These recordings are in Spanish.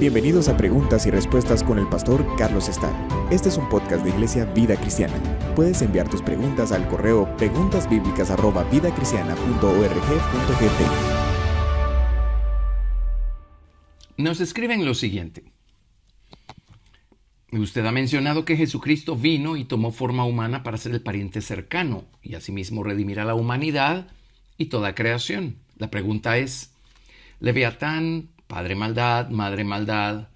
Bienvenidos a Preguntas y Respuestas con el pastor Carlos Estar. Este es un podcast de Iglesia Vida Cristiana. Puedes enviar tus preguntas al correo preguntasbiblicas@vidacristiana.org.gt. Nos escriben lo siguiente. Usted ha mencionado que Jesucristo vino y tomó forma humana para ser el pariente cercano y asimismo redimir a la humanidad y toda creación. La pregunta es, ¿Leviatán, padre maldad, madre maldad,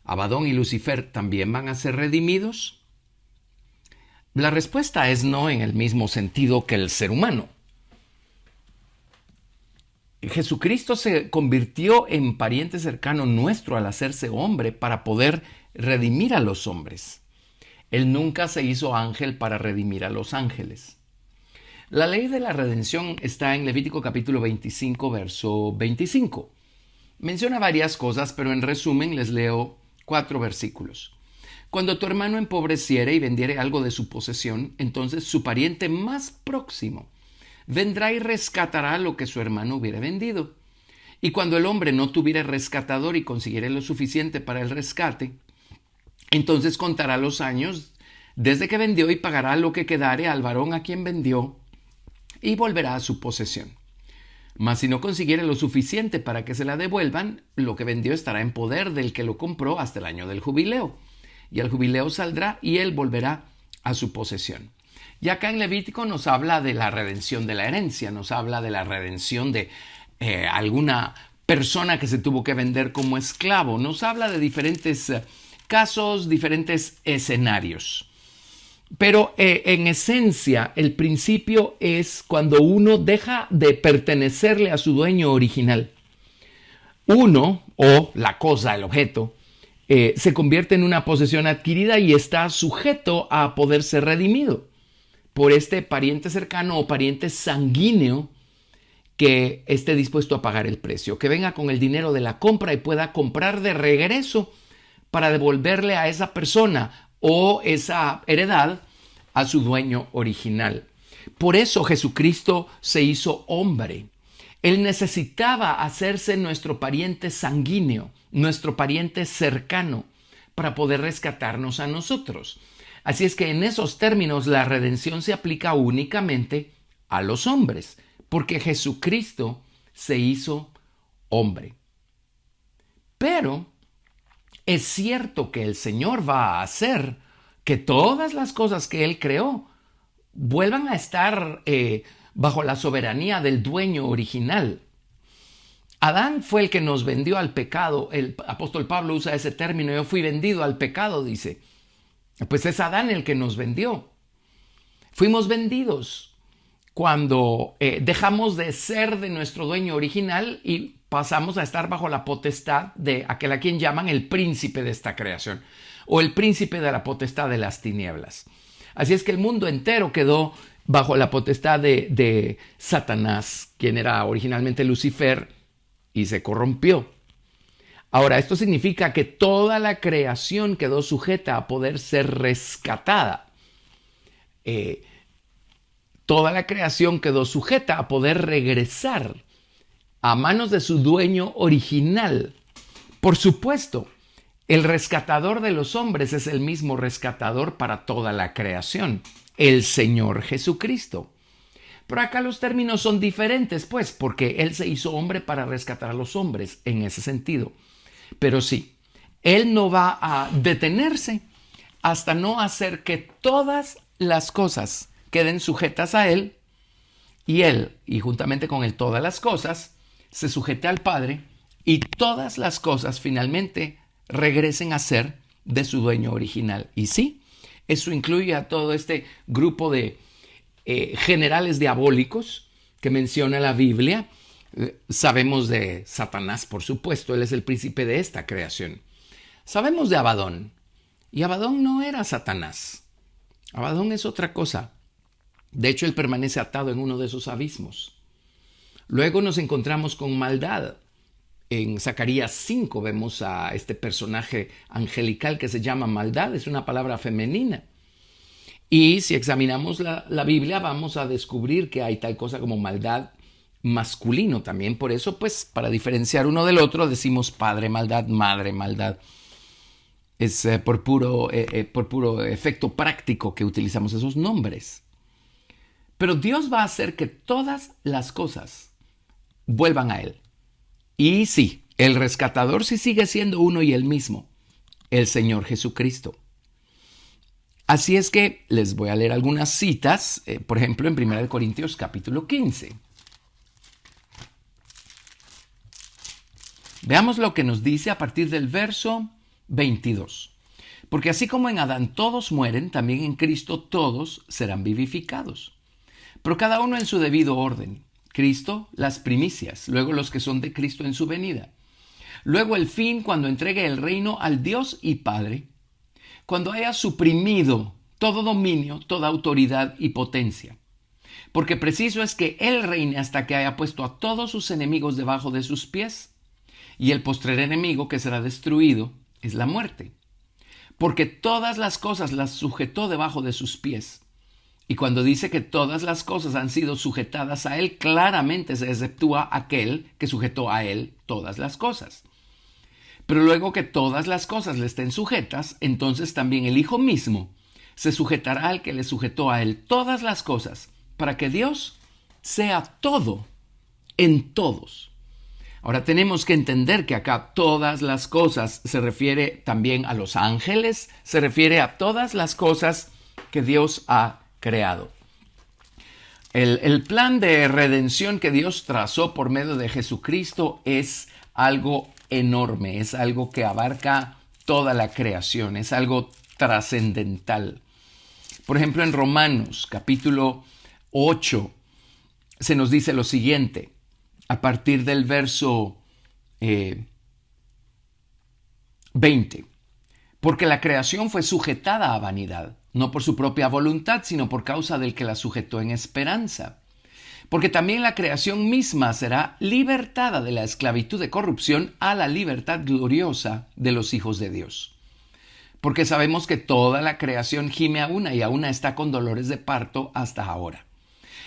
Abadón y Lucifer también van a ser redimidos? La respuesta es no en el mismo sentido que el ser humano. Jesucristo se convirtió en pariente cercano nuestro al hacerse hombre para poder redimir a los hombres. Él nunca se hizo ángel para redimir a los ángeles. La ley de la redención está en Levítico capítulo 25, verso 25. Menciona varias cosas, pero en resumen les leo 4 versículos. Cuando tu hermano empobreciere y vendiere algo de su posesión, entonces su pariente más próximo vendrá y rescatará lo que su hermano hubiera vendido. Y cuando el hombre no tuviera rescatador y consiguiere lo suficiente para el rescate, entonces contará los años desde que vendió y pagará lo que quedare al varón a quien vendió y volverá a su posesión. Mas si no consiguiere lo suficiente para que se la devuelvan, lo que vendió estará en poder del que lo compró hasta el año del jubileo. Y al jubileo saldrá y él volverá a su posesión. Y acá en Levítico nos habla de la redención de la herencia, nos habla de la redención de alguna persona que se tuvo que vender como esclavo, nos habla de diferentes casos, diferentes escenarios. Pero en esencia, el principio es cuando uno deja de pertenecerle a su dueño original. Uno, o la cosa, el objeto, se convierte en una posesión adquirida y está sujeto a poder ser redimido por este pariente cercano o pariente sanguíneo que esté dispuesto a pagar el precio, que venga con el dinero de la compra y pueda comprar de regreso para devolverle a esa persona o esa heredad a su dueño original. Por eso Jesucristo se hizo hombre. Él necesitaba hacerse nuestro pariente sanguíneo, nuestro pariente cercano, para poder rescatarnos a nosotros. Así es que en esos términos la redención se aplica únicamente a los hombres, porque Jesucristo se hizo hombre. Pero es cierto que el Señor va a hacer que todas las cosas que Él creó vuelvan a estar bajo la soberanía del dueño original. Adán fue el que nos vendió al pecado. El apóstol Pablo usa ese término, yo fui vendido al pecado, dice. Pues es Adán el que nos vendió. Fuimos vendidos cuando dejamos de ser de nuestro dueño original y pasamos a estar bajo la potestad de aquel a quien llaman el príncipe de esta creación o el príncipe de la potestad de las tinieblas. Así es que el mundo entero quedó bajo la potestad de Satanás, quien era originalmente Lucifer, y se corrompió. Ahora, esto significa que toda la creación quedó sujeta a poder ser rescatada. Toda la creación quedó sujeta a poder regresar a manos de su dueño original. Por supuesto, el rescatador de los hombres es el mismo rescatador para toda la creación, el Señor Jesucristo. Pero acá los términos son diferentes, pues, porque Él se hizo hombre para rescatar a los hombres en ese sentido. Pero sí, Él no va a detenerse hasta no hacer que todas las cosas queden sujetas a Él, y Él, y juntamente con Él todas las cosas, se sujete al Padre, y todas las cosas finalmente regresen a ser de su dueño original. Y sí, eso incluye a todo este grupo de generales diabólicos que menciona la Biblia. Sabemos de Satanás, por supuesto, él es el príncipe de esta creación. Sabemos de Abadón, y Abadón no era Satanás. Abadón es otra cosa. De hecho, él permanece atado en uno de esos abismos. Luego nos encontramos con maldad. En Zacarías 5 vemos a este personaje angelical que se llama maldad, es una palabra femenina. Y si examinamos la Biblia vamos a descubrir que hay tal cosa como maldad masculino también. Por eso, pues, para diferenciar uno del otro, decimos padre maldad, madre maldad. Es por puro efecto práctico que utilizamos esos nombres. Pero Dios va a hacer que todas las cosas vuelvan a Él. Y sí, el rescatador sí sigue siendo uno y el mismo, el Señor Jesucristo. Así es que les voy a leer algunas citas, por ejemplo, en 1 Corintios capítulo 15. Veamos lo que nos dice a partir del verso 22. Porque así como en Adán todos mueren, también en Cristo todos serán vivificados. Pero cada uno en su debido orden. Cristo, las primicias, luego los que son de Cristo en su venida. Luego el fin, cuando entregue el reino al Dios y Padre, cuando haya suprimido todo dominio, toda autoridad y potencia. Porque preciso es que Él reine hasta que haya puesto a todos sus enemigos debajo de sus pies. Y el postrer enemigo que será destruido es la muerte. Porque todas las cosas las sujetó debajo de sus pies. Y cuando dice que todas las cosas han sido sujetadas a Él, claramente se exceptúa aquel que sujetó a Él todas las cosas. Pero luego que todas las cosas le estén sujetas, entonces también el Hijo mismo se sujetará al que le sujetó a Él todas las cosas, para que Dios sea todo en todos. Ahora tenemos que entender que acá todas las cosas se refiere también a los ángeles, se refiere a todas las cosas que Dios ha creado. El plan de redención que Dios trazó por medio de Jesucristo es algo enorme, es algo que abarca toda la creación, es algo trascendental. Por ejemplo, en Romanos capítulo 8 se nos dice lo siguiente, a partir del verso 20. Porque la creación fue sujetada a vanidad, no por su propia voluntad, sino por causa del que la sujetó en esperanza. Porque también la creación misma será libertada de la esclavitud de corrupción a la libertad gloriosa de los hijos de Dios. Porque sabemos que toda la creación gime a una y a una está con dolores de parto hasta ahora.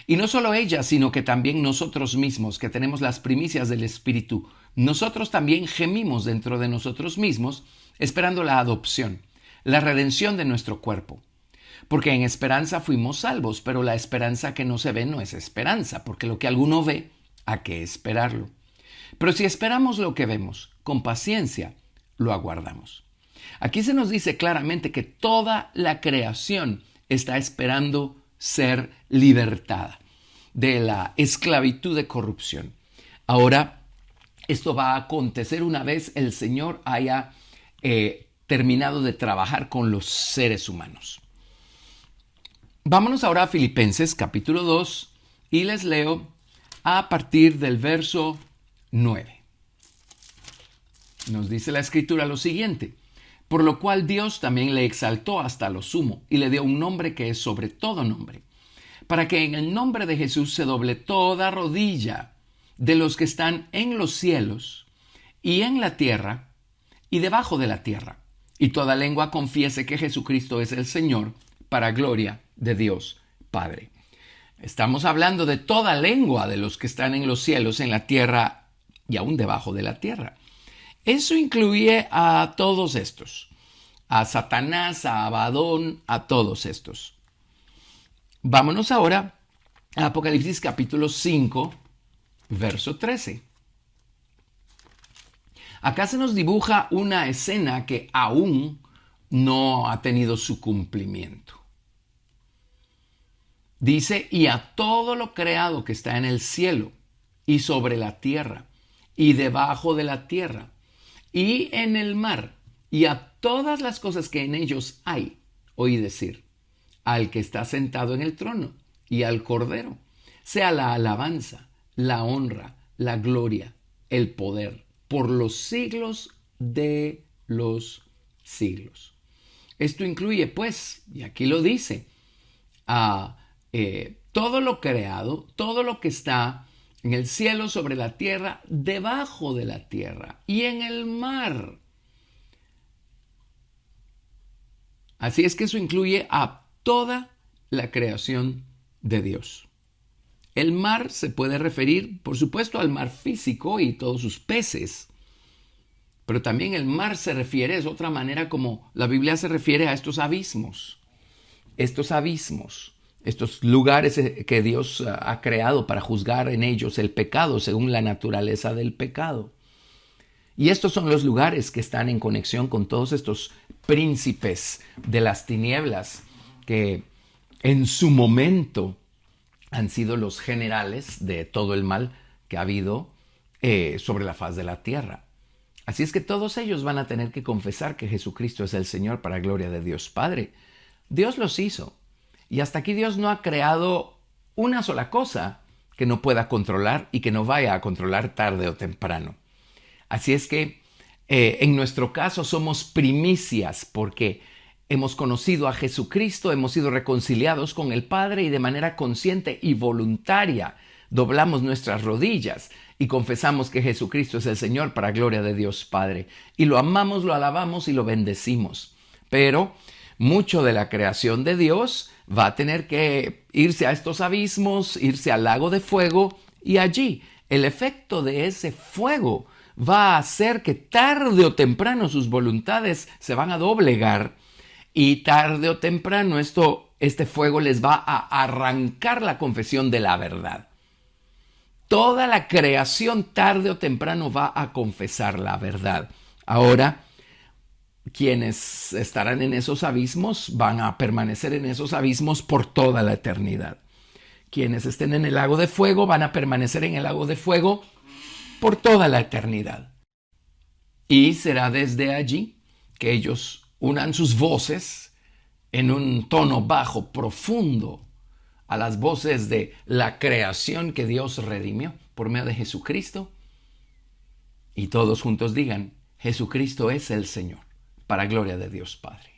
Y no solo ella, sino que también nosotros mismos, que tenemos las primicias del Espíritu, nosotros también gemimos dentro de nosotros mismos, esperando la adopción, la redención de nuestro cuerpo. Porque en esperanza fuimos salvos, pero la esperanza que no se ve no es esperanza, porque lo que alguno ve, ¿a qué esperarlo? Pero si esperamos lo que vemos, con paciencia, lo aguardamos. Aquí se nos dice claramente que toda la creación está esperando ser libertada de la esclavitud de corrupción. Ahora, esto va a acontecer una vez el Señor haya terminado de trabajar con los seres humanos. Vámonos ahora a Filipenses capítulo 2 y les leo a partir del verso 9. Nos dice la Escritura lo siguiente: por lo cual Dios también le exaltó hasta lo sumo y le dio un nombre que es sobre todo nombre, para que en el nombre de Jesús se doble toda rodilla de los que están en los cielos y en la tierra y debajo de la tierra, y toda lengua confiese que Jesucristo es el Señor, para gloria de Dios Padre. Estamos hablando de toda lengua de los que están en los cielos, en la tierra y aún debajo de la tierra. Eso incluye a todos estos, a Satanás, a Abadón, a todos estos. Vámonos ahora a Apocalipsis capítulo 5, verso 13. Acá se nos dibuja una escena que aún no ha tenido su cumplimiento. Dice, y a todo lo creado que está en el cielo y sobre la tierra y debajo de la tierra y en el mar y a todas las cosas que en ellos hay, oí decir, al que está sentado en el trono y al Cordero, sea la alabanza, la honra, la gloria, el poder, por los siglos de los siglos. Esto incluye, pues, y aquí lo dice, todo lo creado, todo lo que está en el cielo, sobre la tierra, debajo de la tierra y en el mar. Así es que eso incluye a toda la creación de Dios. El mar se puede referir, por supuesto, al mar físico y todos sus peces. Pero también el mar se refiere, es otra manera como la Biblia se refiere a estos abismos. Estos abismos, estos lugares que Dios ha creado para juzgar en ellos el pecado según la naturaleza del pecado. Y estos son los lugares que están en conexión con todos estos príncipes de las tinieblas que en su momento han sido los generales de todo el mal que ha habido sobre la faz de la tierra. Así es que todos ellos van a tener que confesar que Jesucristo es el Señor para gloria de Dios Padre. Dios los hizo. Y hasta aquí Dios no ha creado una sola cosa que no pueda controlar y que no vaya a controlar tarde o temprano. Así es que en nuestro caso somos primicias porque hemos conocido a Jesucristo, hemos sido reconciliados con el Padre y de manera consciente y voluntaria doblamos nuestras rodillas y confesamos que Jesucristo es el Señor para gloria de Dios Padre. Y lo amamos, lo alabamos y lo bendecimos. Pero mucho de la creación de Dios va a tener que irse a estos abismos, irse al lago de fuego y allí el efecto de ese fuego va a hacer que tarde o temprano sus voluntades se van a doblegar y tarde o temprano este fuego les va a arrancar la confesión de la verdad. Toda la creación tarde o temprano va a confesar la verdad. Ahora, quienes estarán en esos abismos van a permanecer en esos abismos por toda la eternidad. Quienes estén en el lago de fuego van a permanecer en el lago de fuego por toda la eternidad. Y será desde allí que ellos unan sus voces en un tono bajo, profundo, a las voces de la creación que Dios redimió por medio de Jesucristo. Y todos juntos digan, Jesucristo es el Señor, para gloria de Dios Padre.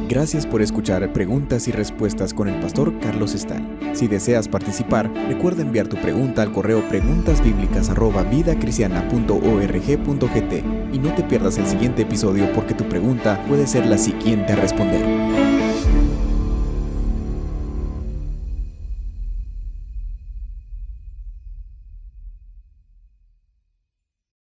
Gracias por escuchar Preguntas y Respuestas con el pastor Carlos Estal. Si deseas participar, recuerda enviar tu pregunta al correo preguntasbiblicas@vidacristiana.org.gt y no te pierdas el siguiente episodio porque tu pregunta puede ser la siguiente a responder.